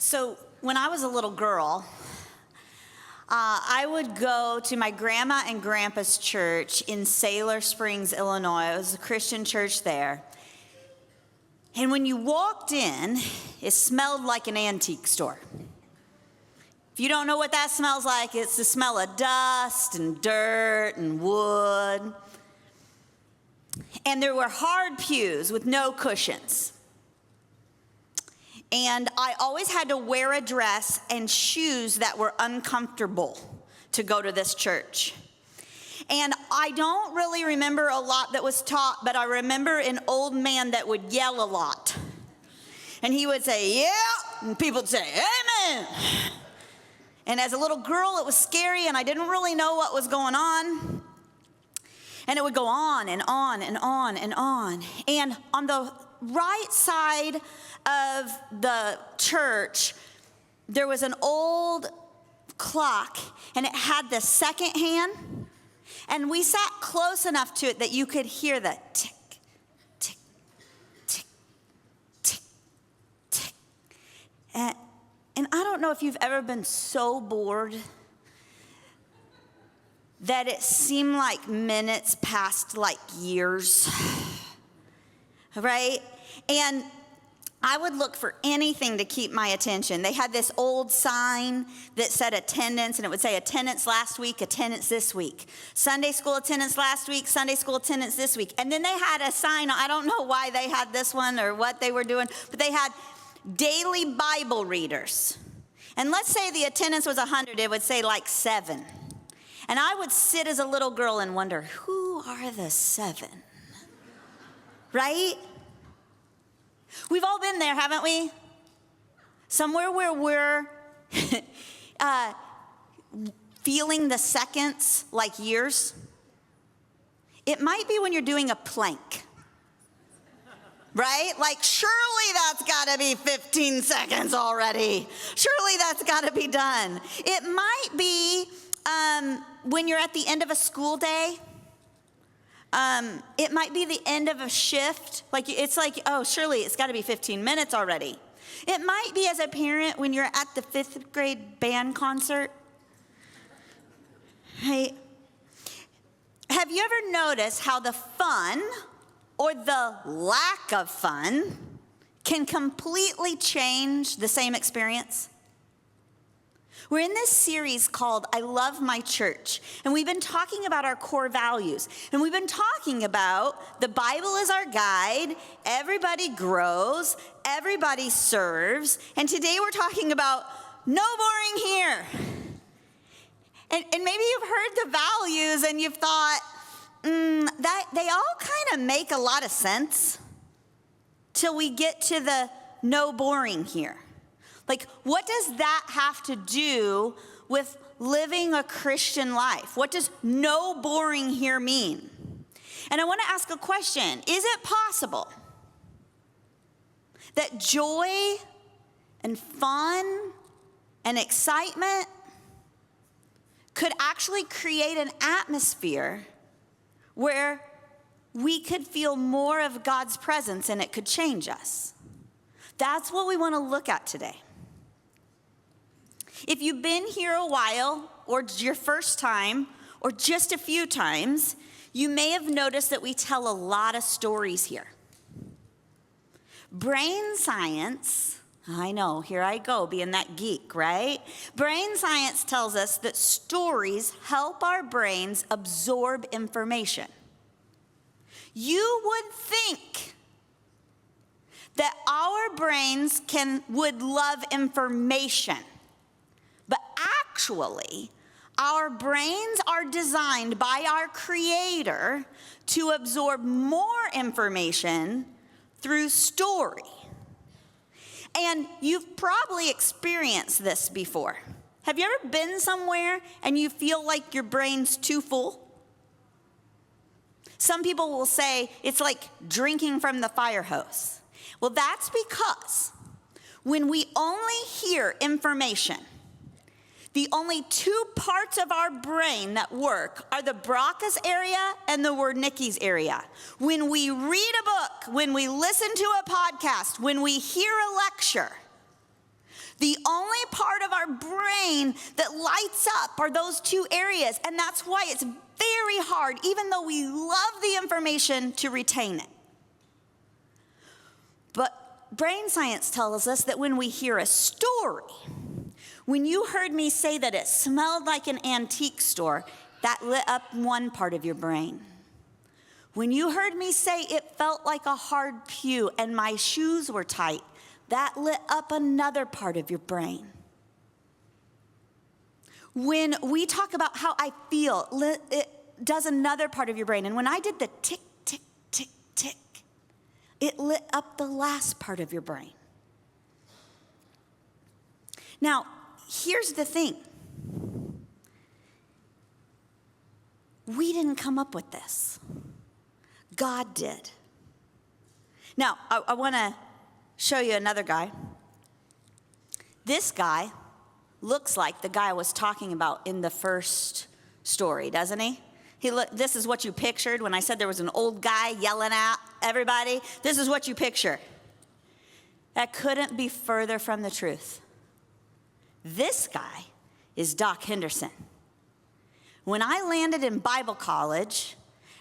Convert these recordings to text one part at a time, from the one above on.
So when I was a little girl, I would go to my grandma and grandpa's church in Sailor Springs, Illinois. It was a Christian church there. And when you walked in, it smelled like an antique store. If you don't know what that smells like, it's the smell of dust and dirt and wood. And there were hard pews with no cushions. And I always had to wear a dress and shoes that were uncomfortable to go to this church. And I don't really remember a lot that was taught, but I remember an old man that would yell a lot. And he would say, yeah, and people would say, amen. And as a little girl, it was scary, and I didn't really know what was going on. And it would go on and on and on and on. And on the right side of the church, there was an old clock, and it had the second hand. And we sat close enough to it that you could hear the tick, tick, tick, tick, tick. And I don't know if you've ever been so bored that it seemed like minutes passed like years, right? And I would look for anything to keep my attention. They had this old sign that said attendance, and it would say attendance last week, attendance this week. Sunday school attendance last week, Sunday school attendance this week. And then they had a sign, I don't know why they had this one or what they were doing, but they had daily Bible readers. And let's say the attendance was 100, it would say like 7. And I would sit as a little girl and wonder, who are the 7? Right? We've all been there, haven't we? Somewhere where we're feeling the seconds like years. It might be when you're doing a plank. Right? Like, surely that's got to be 15 seconds already. Surely that's got to be done. It might be when you're at the end of a school day. It might be the end of a shift. Like, it's like, oh, surely it's got to be 15 minutes already. It might be as a parent when you're at the 5th grade band concert. Hey, have you ever noticed how the fun or the lack of fun can completely change the same experience? We're in this series called I Love My Church, and we've been talking about our core values, and we've been talking about the Bible is our guide, everybody grows, everybody serves, and today we're talking about no boring here. And maybe you've heard the values and you've thought, that they all kind of make a lot of sense till we get to the no boring here. Like, what does that have to do with living a Christian life? What does no boring here mean? And I want to ask a question. Is it possible that joy and fun and excitement could actually create an atmosphere where we could feel more of God's presence and it could change us? That's what we want to look at today. If you've been here a while, or it's your first time, or just a few times, you may have noticed that we tell a lot of stories here. Brain science, I know, here I go, being that geek, right? Brain science tells us that stories help our brains absorb information. You would think that our brains would love information. But actually, our brains are designed by our Creator to absorb more information through story. And you've probably experienced this before. Have you ever been somewhere and you feel like your brain's too full? Some people will say it's like drinking from the fire hose. Well, that's because when we only hear information, the only 2 parts of our brain that work are the Broca's area and the Wernicke's area. When we read a book, when we listen to a podcast, when we hear a lecture, The only part of our brain that lights up are those two areas, and that's why it's very hard, even though we love the information, to retain it. But brain science tells us that when we hear a story, when you heard me say that it smelled like an antique store, that lit up one part of your brain. When you heard me say it felt like a hard pew and my shoes were tight, that lit up another part of your brain. When we talk about how I feel, it does another part of your brain. And when I did the tick, tick, tick, tick, it lit up the last part of your brain. Now, here's the thing. We didn't come up with this. God did. Now, I want to show you another guy. This guy looks like the guy I was talking about in the first story, doesn't he? This is what you pictured when I said there was an old guy yelling at everybody. This is what you picture. That couldn't be further from the truth. This guy is Doc Henderson. When I landed in Bible college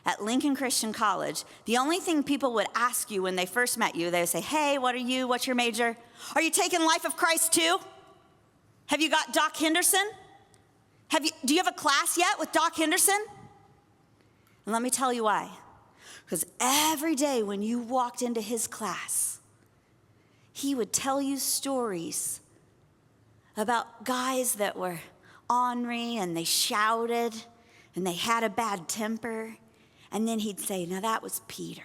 at Lincoln Christian College, the only thing people would ask you when they first met you, they would say, hey, what are you? What's your major? Are you taking Life of Christ too? Have you got Doc Henderson? Do you have a class yet with Doc Henderson? And let me tell you why. Because every day when you walked into his class, he would tell you stories about guys that were ornery and they shouted and they had a bad temper. And then he'd say, now that was Peter.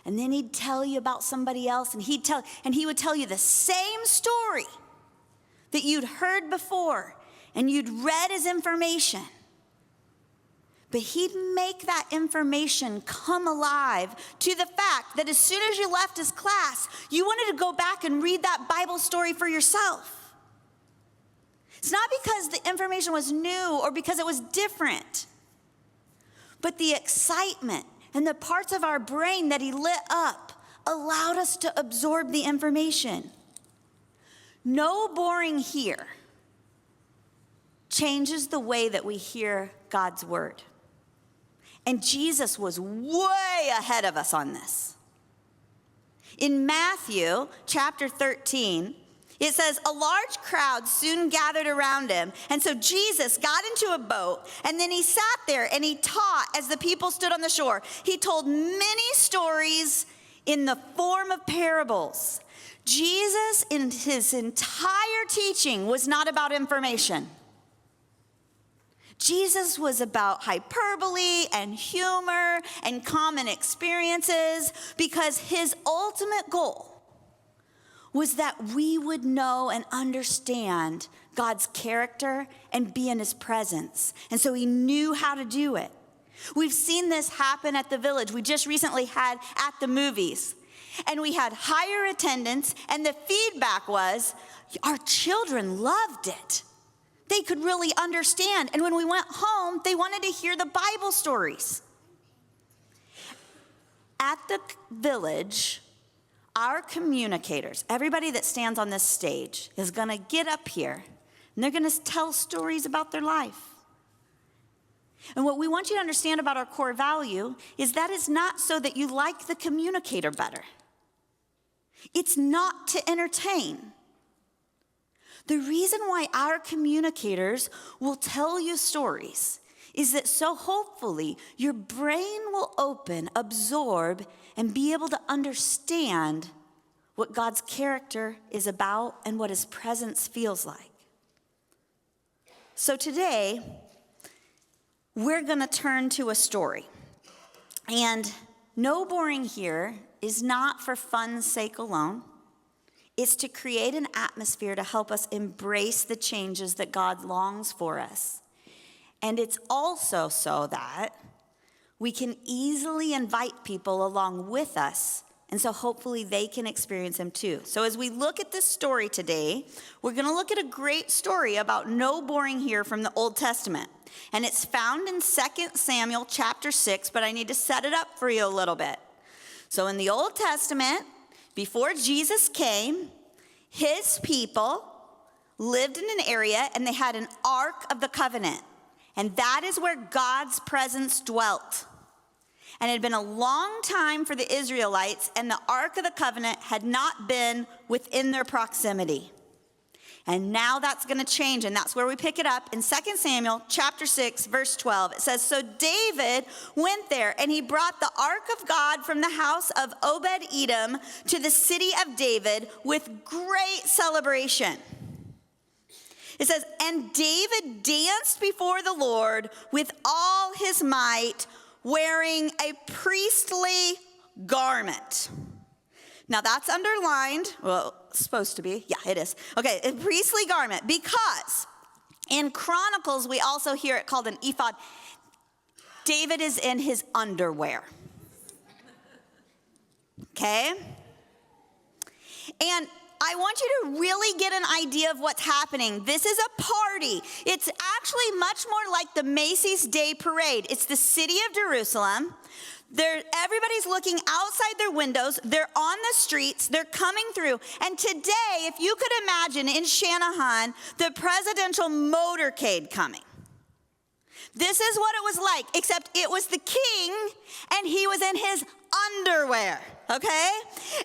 And then he'd tell you about somebody else, and he would tell you the same story that you'd heard before and you'd read as information. But he'd make that information come alive to the fact that as soon as you left his class, you wanted to go back and read that Bible story for yourself. It's not because the information was new or because it was different, but the excitement and the parts of our brain that he lit up allowed us to absorb the information. No boring here changes the way that we hear God's word. And Jesus was way ahead of us on this. In Matthew chapter 13, it says, a large crowd soon gathered around him. And so Jesus got into a boat, and then he sat there and he taught as the people stood on the shore. He told many stories in the form of parables. Jesus, in his entire teaching, was not about information. Jesus was about hyperbole and humor and common experiences because his ultimate goal was that we would know and understand God's character and be in his presence. And so he knew how to do it. We've seen this happen at the Village. We just recently had at the movies. And we had higher attendance, and the feedback was, our children loved it. They could really understand. And when we went home, they wanted to hear the Bible stories. At the Village, our communicators, everybody that stands on this stage, is going to get up here, and they're going to tell stories about their life. And what we want you to understand about our core value is that is not so that you like the communicator better. It's not to entertain. The reason why our communicators will tell you stories is that so hopefully your brain will open, absorb, and be able to understand what God's character is about and what his presence feels like. So today, we're going to turn to a story. And no boring here is not for fun's sake alone. It's to create an atmosphere to help us embrace the changes that God longs for us. And it's also so that we can easily invite people along with us, and so hopefully they can experience him too. So as we look at this story today, we're going to look at a great story about no boring here from the Old Testament. And it's found in 2 Samuel chapter 6, but I need to set it up for you a little bit. So in the Old Testament, before Jesus came, His people lived in an area and they had an Ark of the Covenant. And that is where God's presence dwelt. And it had been a long time for the Israelites, and the Ark of the Covenant had not been within their proximity. And now that's going to change, and that's where we pick it up in 2 Samuel chapter 6, verse 12. It says, so David went there, and he brought the ark of God from the house of Obed-Edom to the city of David with great celebration. It says, and David danced before the Lord with all his might, wearing a priestly garment. Now that's underlined. Well, it's supposed to be. Yeah, it is. Okay, a priestly garment, because in Chronicles we also hear it called an ephod. David is in his underwear. Okay? And I want you to really get an idea of what's happening. This is a party. It's actually much more like the Macy's Day Parade. It's the city of Jerusalem. Everybody's looking outside their windows. They're on the streets. They're coming through. And today, if you could imagine in Shanahan, the presidential motorcade coming. This is what it was like, except it was the king, and he was in his underwear, okay?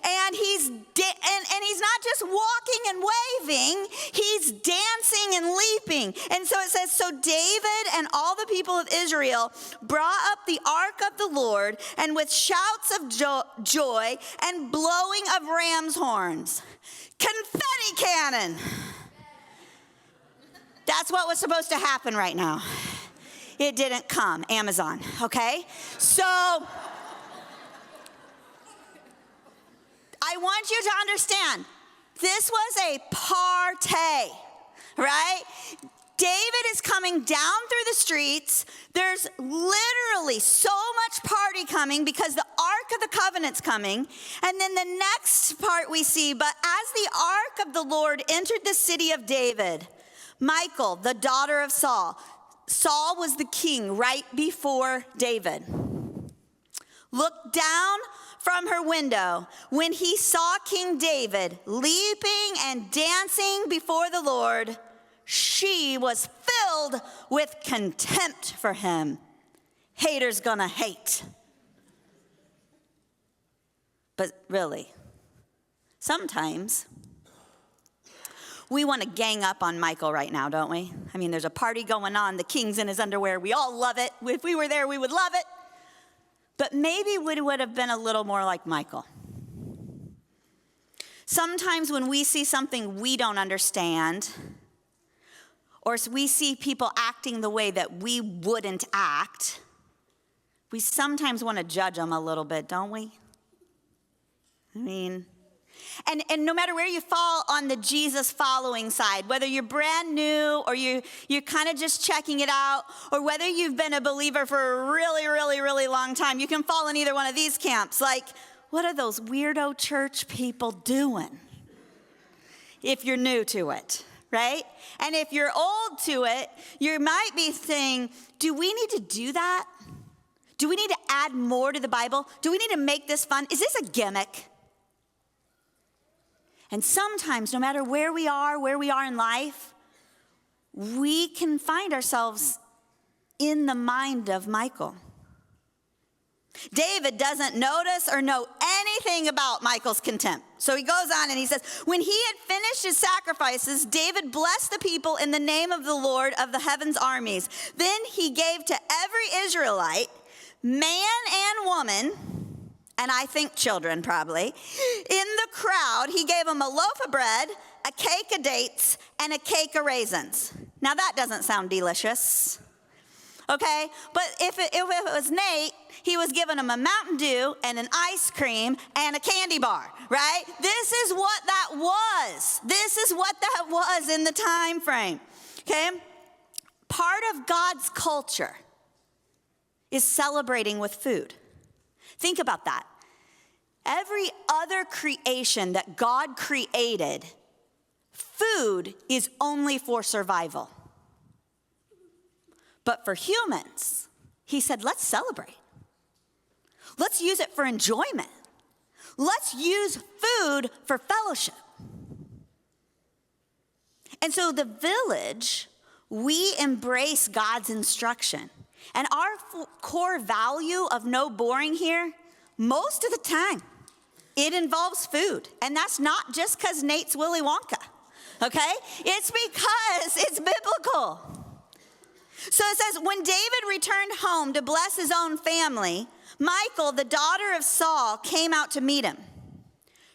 And he's not just walking and waving, he's dancing and leaping. And so it says, so David and all the people of Israel brought up the ark of the Lord, and with shouts of joy and blowing of ram's horns, confetti cannon. That's what was supposed to happen right now. It didn't come, Amazon, okay? So I want you to understand, this was a party, right? David is coming down through the streets. There's literally so much party coming because the Ark of the Covenant's coming. And then the next part we see, but as the Ark of the Lord entered the city of David, Michal, the daughter of Saul was the king right before David, looked down from her window when he saw King David leaping and dancing before the Lord. She was filled with contempt for him. Haters gonna hate. But really, sometimes we want to gang up on Michal right now, don't we? I mean, there's a party going on. The king's in his underwear. We all love it. If we were there, we would love it. But maybe we would have been a little more like Michal. Sometimes when we see something we don't understand, or we see people acting the way that we wouldn't act, we sometimes want to judge them a little bit, don't we? I mean, and no matter where you fall on the Jesus following side, whether you're brand new or you're kind of just checking it out, or whether you've been a believer for a really, really, really long time, you can fall in either one of these camps. Like, what are those weirdo church people doing? If you're new to it, right? And if you're old to it, you might be saying, do we need to do that? Do we need to add more to the Bible? Do we need to make this fun? Is this a gimmick? And sometimes, no matter where we are in life, we can find ourselves in the mind of Michal. David doesn't notice or know anything about Michal's contempt. So he goes on and he says, when he had finished his sacrifices, David blessed the people in the name of the Lord of the heaven's armies. Then he gave to every Israelite, man and woman, and I think children probably, in the crowd, he gave them a loaf of bread, a cake of dates, and a cake of raisins. Now that doesn't sound delicious, okay? But if it was Nate, he was giving him a Mountain Dew and an ice cream and a candy bar, right? This is what that was. This is what that was in the time frame, okay? Part of God's culture is celebrating with food. Think about that. Every other creation that God created, food is only for survival. But for humans, he said, let's celebrate. Let's use it for enjoyment. Let's use food for fellowship. And so the village, we embrace God's instruction. And our core value of no boring here, most of the time, it involves food. And that's not just because Nate's Willy Wonka, okay? It's because it's biblical. So it says, when David returned home to bless his own family, Michal, the daughter of Saul, came out to meet him.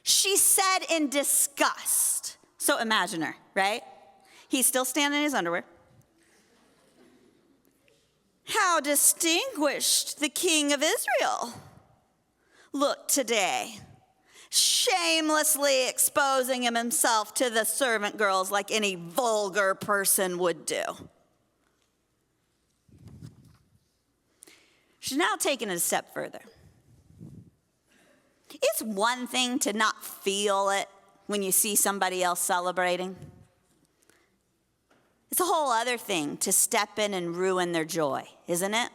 She said in disgust. So imagine her, right? He's still standing in his underwear. How distinguished the king of Israel looked today, shamelessly exposing himself to the servant girls like any vulgar person would do. She's now taken it a step further. It's one thing to not feel it when you see somebody else celebrating. It's a whole other thing to step in and ruin their joy, isn't it?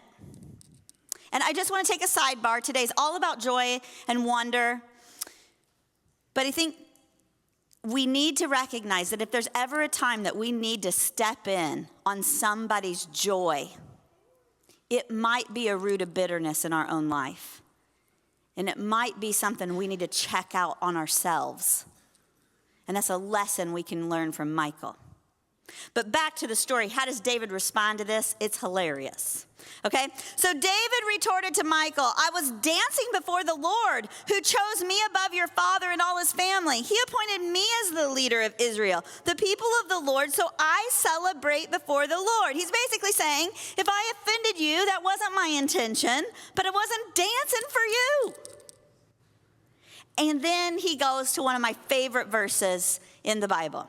And I just want to take a sidebar. Today's all about joy and wonder. But I think we need to recognize that if there's ever a time that we need to step in on somebody's joy, it might be a root of bitterness in our own life. And it might be something we need to check out on ourselves. And that's a lesson we can learn from Michal. But back to the story. How does David respond to this? It's hilarious. Okay? So David retorted to Michal, I was dancing before the Lord, who chose me above your father and all his family. He appointed me as the leader of Israel, the people of the Lord, so I celebrate before the Lord. He's basically saying, if I offended you, that wasn't my intention, but it wasn't dancing for you. And then he goes to one of my favorite verses in the Bible.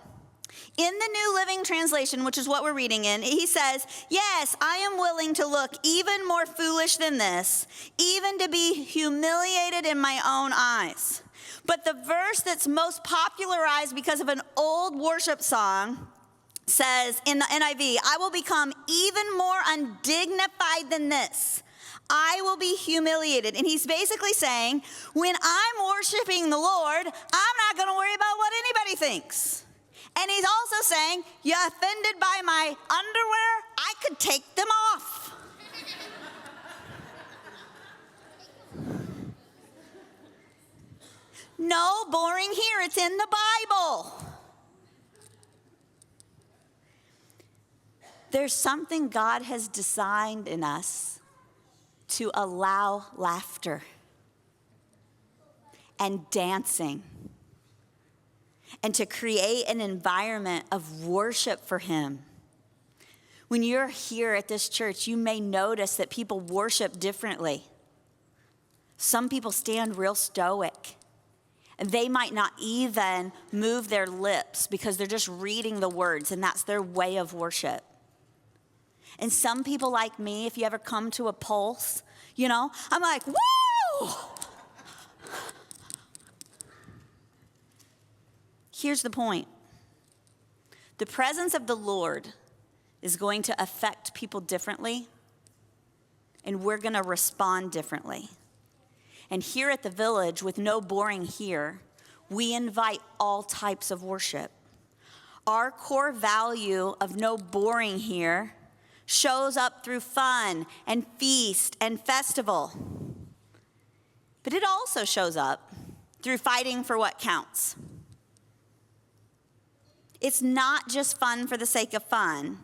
In the New Living Translation, which is what we're reading in, he says, yes, I am willing to look even more foolish than this, even to be humiliated in my own eyes. But the verse that's most popularized because of an old worship song says in the NIV, I will become even more undignified than this. I will be humiliated. And he's basically saying, when I'm worshiping the Lord, I'm not going to worry about what anybody thinks. And he's also saying, you offended by my underwear? I could take them off. No boring here. It's in the Bible. There's something God has designed in us to allow laughter and dancing and to create an environment of worship for him. When you're here at this church, you may notice that people worship differently. Some people stand real stoic, and they might not even move their lips because they're just reading the words, and that's their way of worship. And some people like me, if you ever come to a Pulse, I'm like, woo! Here's the point. The presence of the Lord is going to affect people differently, and we're going to respond differently. And here at the village, with no boring here, we invite all types of worship. Our core value of no boring here shows up through fun and feast and festival. But it also shows up through fighting for what counts. It's not just fun for the sake of fun.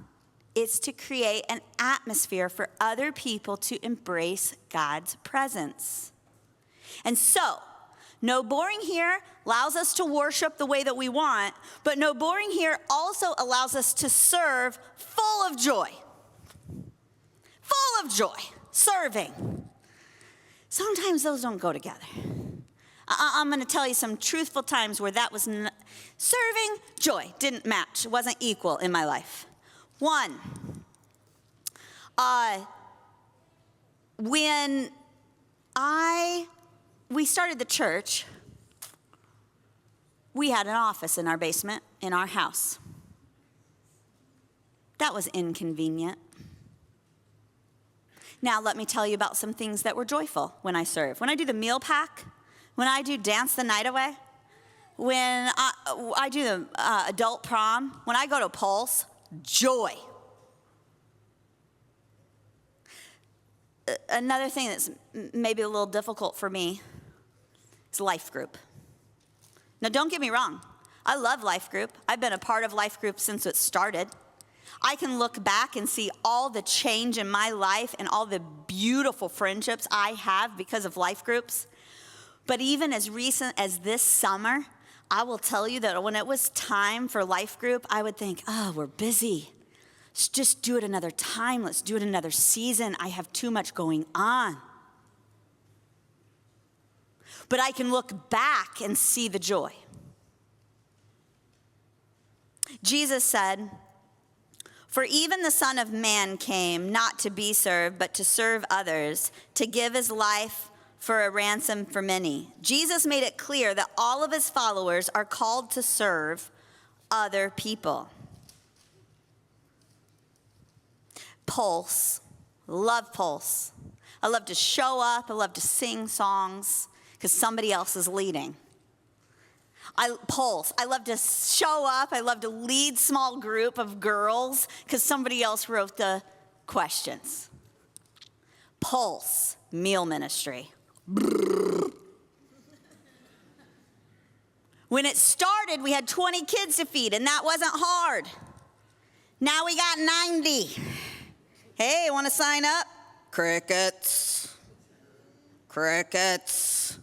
It's to create an atmosphere for other people to embrace God's presence. And so, no boring here allows us to worship the way that we want, but no boring here also allows us to serve full of joy. Full of joy, serving. Sometimes those don't go together. I'm going to tell you some truthful times where that was serving, joy didn't match. It wasn't equal in my life. One, when we started the church, we had an office in our basement in our house. That was inconvenient. Now, let me tell you about some things that were joyful when I serve. When I do the meal pack, when I do dance the night away, when I do the adult prom. When I go to Pulse, joy. Another thing that's maybe a little difficult for me is life group. Now, don't get me wrong. I love life group. I've been a part of life group since it started. I can look back and see all the change in my life and all the beautiful friendships I have because of life groups. But even as recent as this summer, I will tell you that when it was time for life group, I would think, oh, we're busy. Let's just do it another time. Let's do it another season. I have too much going on. But I can look back and see the joy. Jesus said, "For even the Son of Man came not to be served, but to serve others, to give his life for a ransom for many." Jesus made it clear that all of his followers are called to serve other people. Pulse. Love Pulse. I love to show up. I love to sing songs because somebody else is leading. Pulse. I love to show up. I love to lead small group of girls because somebody else wrote the questions. Pulse. Meal ministry. When it started, we had 20 kids to feed, and that wasn't hard. Now we got 90. Hey, want to sign up? Crickets. Crickets.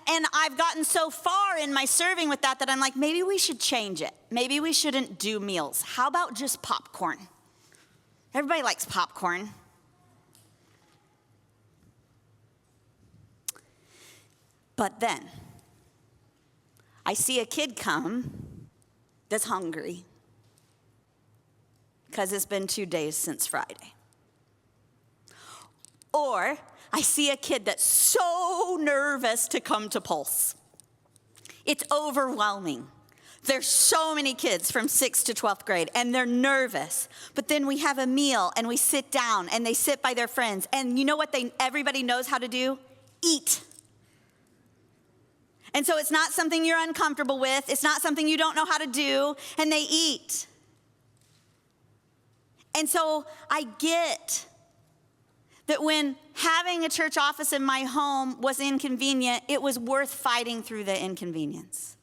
And I've gotten so far in my serving with that I'm like, maybe we should change it. Maybe we shouldn't do meals. How about just popcorn? Everybody likes popcorn. But then, I see a kid come that's hungry because it's been 2 days since Friday. Or I see a kid that's so nervous to come to Pulse. It's overwhelming. There's so many kids from 6th to 12th grade, and they're nervous. But then we have a meal, and we sit down, and they sit by their friends. And you know what everybody knows how to do? Eat. And so it's not something you're uncomfortable with. It's not something you don't know how to do, and they eat. And so I get that when having a church office in my home was inconvenient, it was worth fighting through the inconvenience.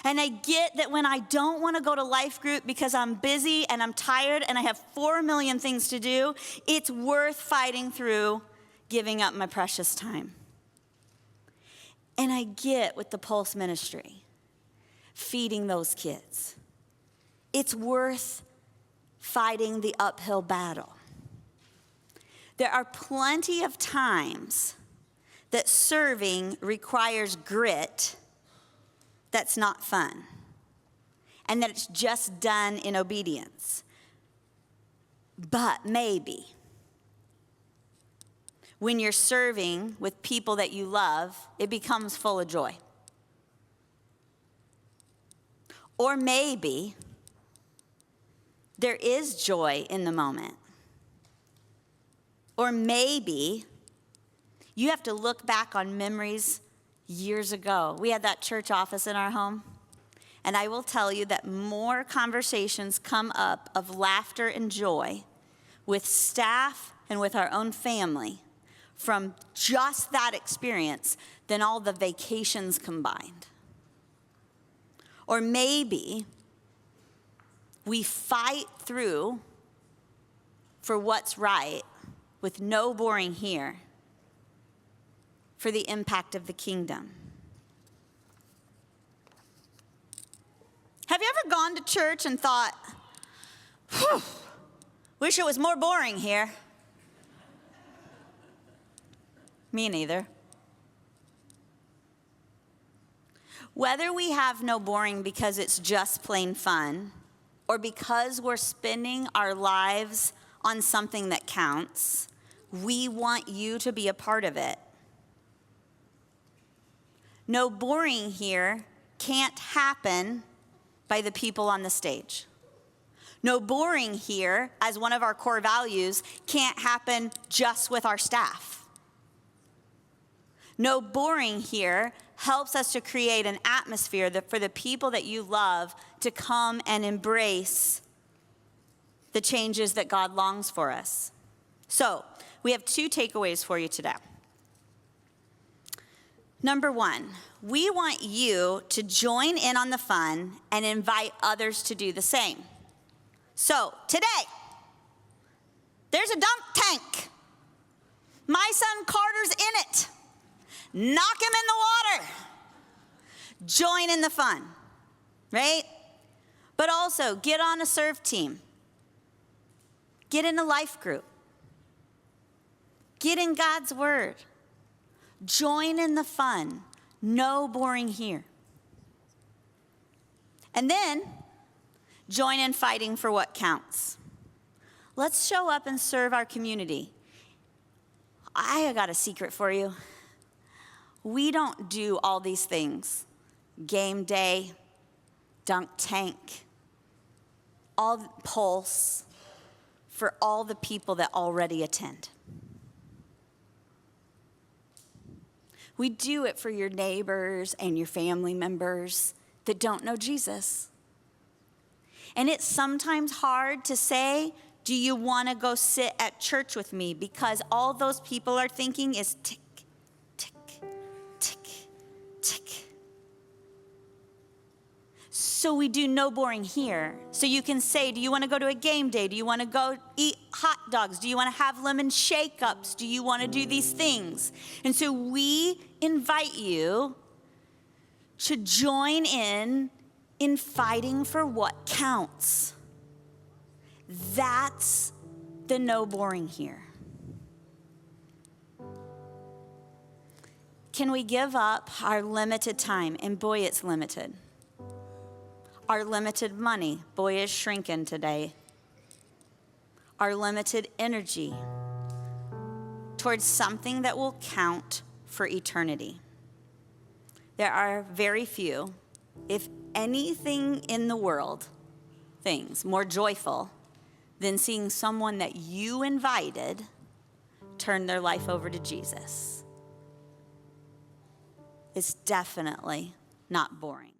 And I get that when I don't want to go to life group because I'm busy and I'm tired and I have 4 million things to do, it's worth fighting through giving up my precious time. And I get with the Pulse ministry, feeding those kids. It's worth fighting the uphill battle. There are plenty of times that serving requires grit that's not fun, and that it's just done in obedience. But maybe when you're serving with people that you love, it becomes full of joy. Or maybe there is joy in the moment. Or maybe you have to look back on memories years ago. We had that church office in our home, and I will tell you that more conversations come up of laughter and joy with staff and with our own family from just that experience than all the vacations combined. Or maybe we fight through for what's right with no boring here for the impact of the kingdom. Have you ever gone to church and thought, wish it was more boring here? Me neither. Whether we have no boring because it's just plain fun, or because we're spending our lives on something that counts, we want you to be a part of it. No boring here can't happen by the people on the stage. No boring here, as one of our core values, can't happen just with our staff. No boring here helps us to create an atmosphere that for the people that you love to come and embrace the changes that God longs for us. So, we have 2 takeaways for you today. Number 1, we want you to join in on the fun and invite others to do the same. So, today, there's a dunk tank. My son Carter's in it. Knock him in the water. Join in the fun, right? But also, get on a serve team. Get in a life group. Get in God's word. Join in the fun. No boring here. And then, join in fighting for what counts. Let's show up and serve our community. I got a secret for you. We don't do all these things. Game day, dunk tank, all pulse for all the people that already attend. We do it for your neighbors and your family members that don't know Jesus. And it's sometimes hard to say, do you want to go sit at church with me? Because all those people are thinking is tick, tick, tick, tick. So we do no boring here. So you can say, do you want to go to a game day? Do you want to go eat hot dogs? Do you want to have lemon shake-ups? Do you want to do these things? And so we invite you to join in fighting for what counts. That's the no boring here. Can we give up our limited time? And boy, it's limited. Our limited money, boy, is shrinking today. Our limited energy towards something that will count for eternity. There are very few, if anything in the world, things more joyful than seeing someone that you invited turn their life over to Jesus. It's definitely not boring.